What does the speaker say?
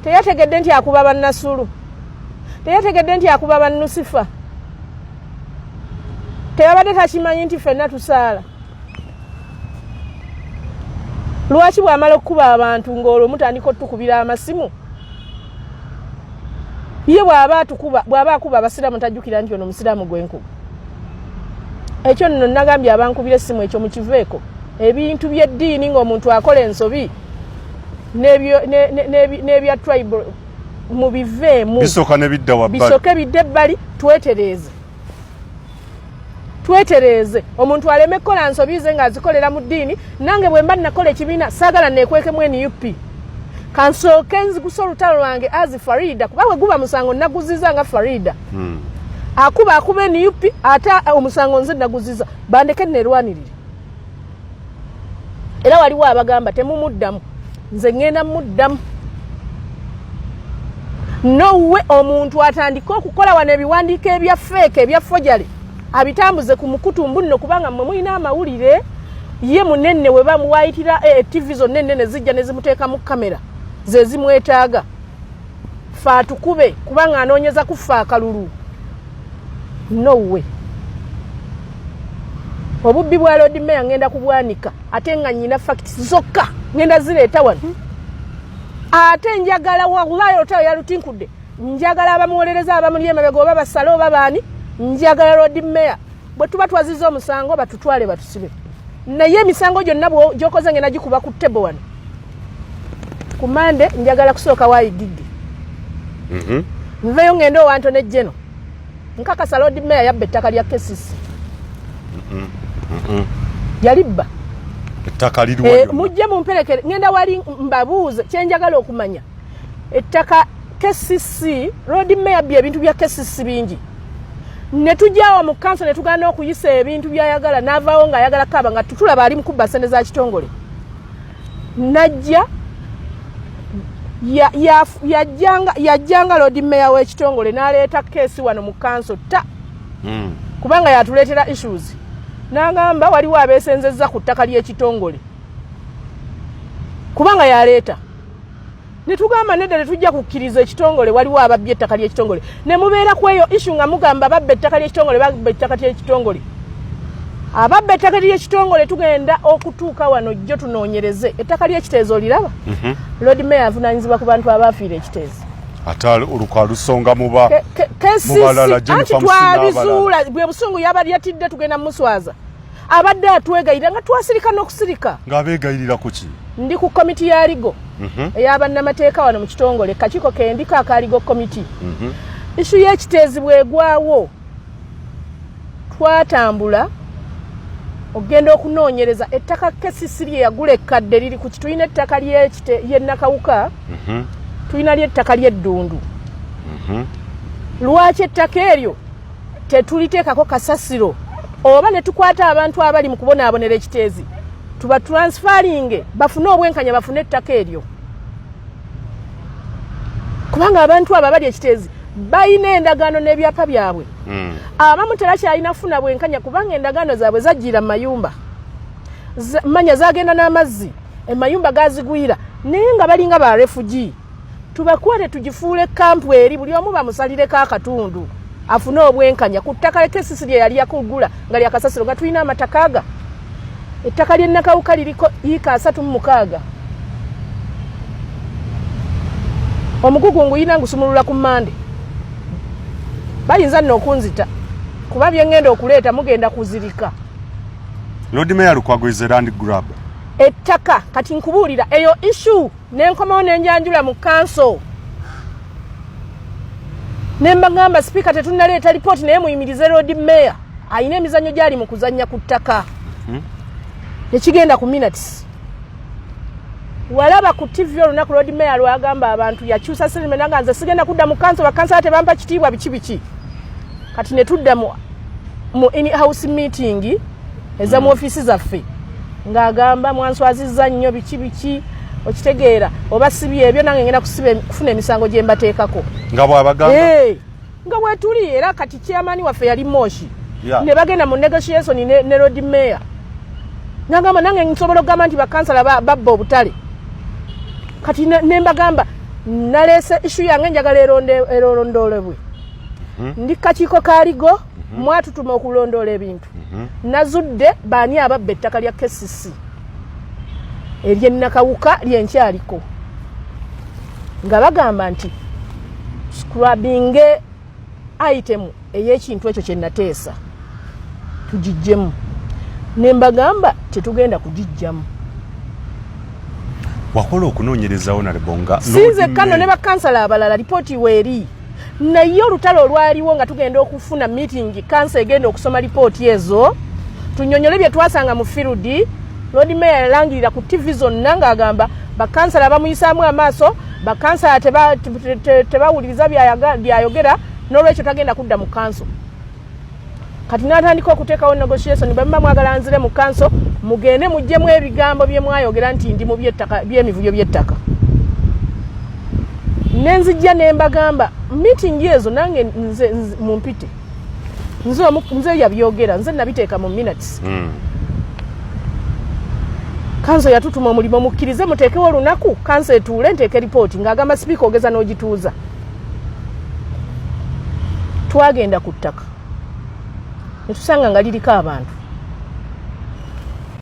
teyategedde nti akuba bannasulu, teyategedde nti akuba bannusifa, teyabadde takimanyi nti ffenna tusaala. Lwaki bw'amala okukuba abantu ng'olwo mutandika otukubira amasimu? Ye bw'aba akuba abasiraamu tajjukira nti ono musiraamu gwenkuba. Ekyo nno nagambye abankubira essimu ekyo mukiveeko. Ebintu by'eddiini ng'omuntu akola ensobi n'ebya tribal mubiveemu. Bisooka ne bidda wabbali. Bisooke bidde ebbali, twetereeze. Omuntu aleme kukola nsobi ze ng'azikolera mu ddiini. Nange bwe mba nakola ekibiina saagala neekwekemu NUP. Kansooke nzigusa olutalo lwange azi Farida kuba bwe guba musango naguziza nga Farida. Akuba NUP ate omusango nze naguziza bandeke nerwanirire. Era waliwo abagamba temumuddamu, nze ngenda muddamu. Nowe omuntu atandika okukola wano ebiwandiiko ebya fake ebya fojale abitambuze ku mukutumbu nno kubanga mmwe mulina amawulire ye munenne we bamuwayitira TV zo nenne zijja ne zimuteeka mu kamera ze zimwetaaga. Fa tukube kubanga anoonyeza kufa akalulu. Nowe obubbi bwa Lord Mayor ngenda kubwanika ate nga nyina facts zokka ngenda zireeta wano. Ate njagala wallahi otayo ya lutinkudde njagala abamuwolereza abamuli emabega oba basalo oba baani njagala Lord Mayor bwe tuba twaziza omusango batutwale batusibe. Naye emisango gyonna gyokoze ngenda gikuba ku tebo wano. Kumande njagala kusooka waayigidde. Nveyo ngendo wanto ne jeno nkakasa Lord Mayor yabba ettaka lya Kesisi. Yalibba ettaka liriwo. Mujje mumperekere ngenda wali mbabuuze kyenjagala okumanya. Ettaka Kesisi Lord Mayor bye ebintu bya Kesisi bingi. Ne tujjawo mu kanso ne tugana okuyisa ebintu byayagala n'avaawo ng'ayagala kaba nga tutulaba ali mukubba ssente za kitongole. Najja yajjanga Lord Mayor w'ekitongole n'aleeta keesi wano mu kanso kubanga yatuleetera issues. N'agamba waliwo abeesenzezza ku ttaka ly'ekitongole kubanga yaleeta. Ne tugamba nedda tetujja kukkiriza ekitongole waliwo ababbye ettaka ly'ekitongole. Ne mubeera ku eyo issue nga mugamba babba ettaka ly'ekitongole babba ettaka ly'ekitongole. Ababba ettaka ly'ekitongole tugenda okutuuka wano jjo tunoonyereze ettaka ly'ekiteezo oliraba. Lord Mayor avunaanyizibwa ku bantu abaafiira ekiteezo. Ate olukwa lusonga mubalala twabizuula bwe busungu yaba lyatidde tugenda muswaza. Abadde atwegayira nga twasirika n'okusirika. Ng'abeegayirira ku ki? Ndi ku komiti ya Ligo. Ey'abannamateeka wano mu kitongole kakiiko kendika akaaligo komiti. Issu y'ekiteezi bwegwawo twatambula ogenda okunoonyereza ettaka Kesisi lye yagula ekkadde liri ku kitulina ettaka ly'ennakawuka. Tulina ly'ettaka ly'eddundu. Lwaki ettaka eryo tetuliteekako kasasiro oba ne tukwata abantu abali mu kubonaabonera ekiteezi tuba transferring bafune obwenkanya bafune ettaka eryo kubanga abantu abo abali ekiteezi balina endagaano n'ebyapa byabwe. Abamu terakyalina kufuna bwenkanya kubanga endagaano zaabwe zajjira mu mayumba manya zagenda n'amazzi emayumba gazigwira naye nga balinga ba refugee. Tubakwate tugifuule kampu eri buli omu bamusalireko akatundu afune obwenkanya ku ttaka Kesisi lye yali yakugula nga lya kasasiro nga tulina amataka aga. Ettaka ly'ennakawuka liriko yiika 36. Omugugungu yina ngusumulula ku Mande. Bayinza nno okunzita kuba bye ngenda okuleeta mugenda kuzirika. Lord Mayor Lukwago is a land grab. Ettaka kati nkubuulira eyo issue n'enkomawo n'enjanjula mu kanso. Ne mbagamba speaker tetunnaleeta report naye muyimirize Lord Mayor ayina emizannyo gyali mu kuzannya ku ttaka. Ekigenda ku minutes. Walaba ku TV olunaku Lord Mayor lwagamba abantu yakyusa serimena nga nze sigenda kudda mu kanso bakansa tebampa kitiibwa biki. Kati ne tudda mu in-house meeting eza mu office zaffe. Ng'agamba mwanswazizza nnyo biki okitegeera oba sibi ebyo nange ngenda kufuna emisango gye mbateekako. Nga bw'abagamba? Nga bwetuli era kati chairman waffe yali Moshi. Ne bagenda mu negotiation ne Lord Mayor. N'agamba nange nsobola okugamba nti bakansala babba obutale. Kati ne mbagamba nalese issue yange njagala erondolebwe ndi kakiiko kaaligo mwatutuma okulondoola ebintu nazudde baani ababba ettaka lya KCC eryennakawuka lyenkyaliko nga bagamba nti scrubbing item ey'ekintu ekyo kye nateesa tugijjemu ne mbagamba tetugenda kugijjamu. Wakola okunoonyerezawo nalebonga sinze kano ne bakansala abalala lipooti weeri naye olutalo olwaliwo nga tugenda okufuna meeting kansa egenda okusoma lipooti ezo tunyonyole bye twasanga mu field. Lord Mayor yalangirira ku TV zonna ng'agamba bakansala bamuyisaamu amaaso bakansala tebawuliriza byayogera n'olwekyo tagenda kudda mu kanso. Kati n'atandika okuteekawo negotiation bamma mwagala nzire mu kanso mugende muggyemu ebigambo bye mwayogera nti ndi mu by'emivuyo by'ettaka. Nenzijja ne mbagamba meeting ezo nange nze mumpite nze yabyogera nze nabiteeka mu minutes. Kanso yatutuma omulimo mukkirize muteekewo olunaku kanso etuule nteeke ripooti ng'agamba sipiika ogeza n'ogituuza. Twagenda ku ttaka ne tusanga nga liriko abantu